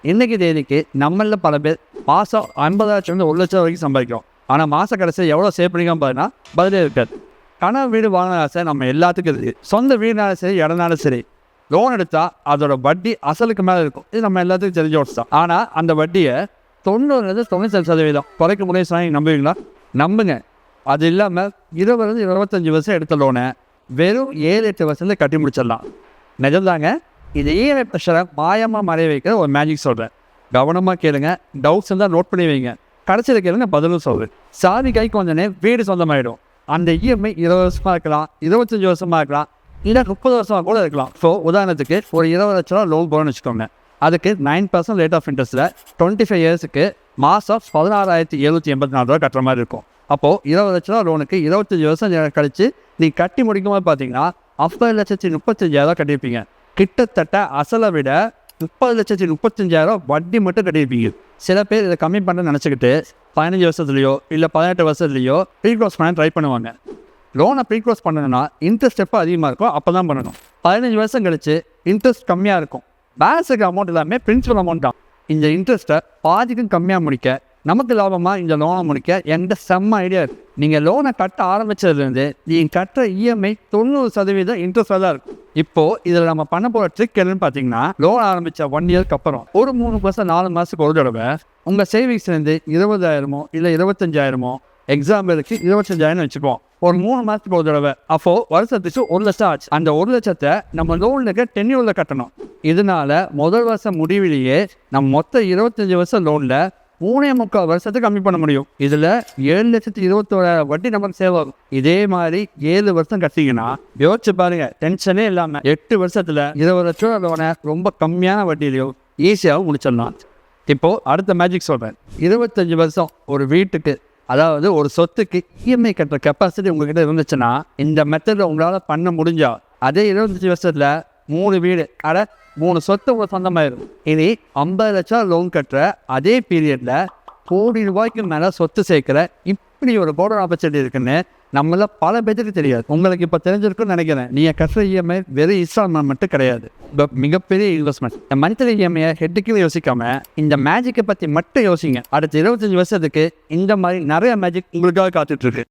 இன்னைக்கு தேதிக்கு நம்மள பல பேர் மாதம் 50,000 1 லட்சம் வரைக்கும் சம்பாதிக்கிறோம். ஆனால் மாத கடைசியில் எவ்வளோ சேவ் பண்ணிக்கலாம் பார்த்தீங்கன்னா பதிலே இருக்காது. கனவு வீடு வாங்கின ஆசை நம்ம எல்லாத்துக்கும் இருக்குது. சொந்த வீடுனாலும் சரி இடம்னாலும் சரி லோன் எடுத்தால் அதோட வட்டி அசலுக்கு மேலே இருக்கும். இது நம்ம எல்லாத்துக்கும் தெரிஞ்ச ஒரு தான். ஆனால் அந்த வட்டியை 90% குறைக்க முடியும் சொன்னால் நீங்கள் நம்புவீங்களா? நம்புங்க. அது இல்லாமல் 20-25 வருஷம் எடுத்த லோனை வெறும் 7-8 வருஷத்தில் கட்டி முடிச்சிடலாம். நிஜம்தாங்க. இது இஎம்ஐ ப்ரெஷரை மாயமாக மறைய வைக்கிற ஒரு மேஜிக் சொல்கிறேன். கவனமாக கேளுங்க. டவுட்ஸ் இருந்தால் நோட் பண்ணி வைங்க. கடைசியில் கேளுங்க, பதிலும் சொல்கிறேன். சாதி கைக்கு வந்தோடனே வீடு சொந்தமாயிடும். அந்த இஎம்ஐ 20 வருஷமாக இருக்கலாம், 25 வருஷமாக இருக்கலாம், இல்லை 30 வருஷமாக கூட இருக்கலாம். ஸோ உதாரணத்துக்கு ஒரு 20 லட்ச ரூபா லோன் போகிறோன்னு வச்சுக்கோங்க. அதுக்கு 9% ரேட் ஆஃப் இன்ட்ரெஸ்ட்டில் 25 இயர்ஸுக்கு மாதம் 16,784 ரூபா கட்டுற மாதிரி இருக்கும். அப்போது 20 லட்ச ரூபா லோனுக்கு 25 வருஷம் கழித்து நீ கட்டி முடிக்கும் போது பார்த்தீங்கன்னா 50,35,000 கட்டியிருப்பீங்க. கிட்டத்தட்ட அசலை விட 30,35,000 வட்டி மட்டும் கட்டியிருப்பீங்க. சில பேர் இதை கம்மி பண்ண நினச்சிக்கிட்டு 15 வருஷத்துலையோ இல்லை 18 வருஷத்துலையோ ப்ரீக்ளோஸ் பண்ண ட்ரை பண்ணுவாங்க. லோனை ப்ரீக்ளோஸ் பண்ணணும்னா இன்ட்ரெஸ்ட் எப்போ அதிகமாக இருக்கும் அப்போ தான் பண்ணணும். 15 வருஷம் கழிச்சு இன்ட்ரெஸ்ட் கம்மியாக இருக்கும். பேலன்ஸ் இருக்கிற அமௌண்ட் எல்லாமே பிரின்சிபல் அமௌண்ட் தான். இந்த இன்ட்ரெஸ்ட்டை பாதிக்கும் கம்மியாக முடிக்க, நமக்கு லாபமாக இந்த லோனை முடிக்க எந்த செம்ம ஐடியா இருக்குது. நீங்கள் லோனை கட்ட ஆரம்பித்ததுலேருந்து நீங்கள் கட்டுற இஎம்ஐ 90% இன்ட்ரெஸ்ட்டாக தான் இருக்கும். இப்போது இதில் நம்ம பண்ண போகிற ட்ரிக் என்னன்னு பார்த்தீங்கன்னா, லோன் ஆரம்பித்த 1 இயர்க்கு அப்புறம் ஒரு 3 மாதம் 4 மாதத்துக்கு ஒரு தடவை உங்கள் சேவிங்ஸ்லேருந்து 20,000 இல்லை 25,000 எக்ஸாம்பிளுக்கு 25,000 வச்சுப்போம். ஒரு 3 மாதத்துக்கு ஒரு தடவை. அப்போது வருஷத்துக்கு 1 லட்சம் ஆச்சு. அந்த 1 லட்சத்தை நம்ம லோனுக்கு டென்யூரில் கட்டணும். இதனால முதல் வருஷம் முடிவிலேயே நம்ம மொத்த 25 வருஷம் லோனில் 3.25 வருஷத்துக்கு கம்மி பண்ண முடியும். இதில் 7,21,000 வட்டி நமக்கு சேவ் ஆகும். இதே மாதிரி 7 வருஷம் கட்டிங்கன்னா யோசிச்சு பாருங்க, டென்ஷனே இல்லாமல் 8 வருஷத்தில் 20 லட்ச ரூபா லோனை ரொம்ப கம்மியான வட்டியிலையும் ஈஸியாகவும் முடிச்சிடலாம். இப்போது அடுத்த மேஜிக் சொல்கிறேன். 25 வருஷம் ஒரு வீட்டுக்கு, அதாவது ஒரு சொத்துக்கு இஎம்ஐ கட்டுற கெப்பாசிட்டி உங்ககிட்ட இருந்துச்சுன்னா இந்த மெத்தடில் உங்களால் பண்ண முடிஞ்சா அதே 25 வருஷத்தில் 3 வீடு 3 சொத்து உங்களுக்கு சொந்தமாயிடும். இனி 50 லட்சம் லோன் கட்டுற அதே பீரியடில் கோடி ரூபாய்க்கு மேலே சொத்து சேர்க்குற இப்படி ஒரு கோல்டன் ஆப்பர்ச்சுனிட்டி இருக்குன்னு நம்மள பல பேருக்கு தெரியாது. உங்களுக்கு இப்போ தெரிஞ்சிருக்குன்னு நினைக்கிறேன். நீங்கள் கட்டுற இஎம்ஐ வெறும் இன்ஸ்டால்மெண்ட் மட்டும் கிடையாது, மிகப்பெரிய இன்வெஸ்ட்மெண்ட். இந்த மந்த்லி இஎம்ஐயை ஹெட்டுக்கு யோசிக்காம இந்த மேஜிக்கை பற்றி மட்டும் யோசிங்க. அடுத்த 25 வருஷத்துக்கு இந்த மாதிரி நிறைய மேஜிக் உங்களுக்காக காத்துட்ருக்கு.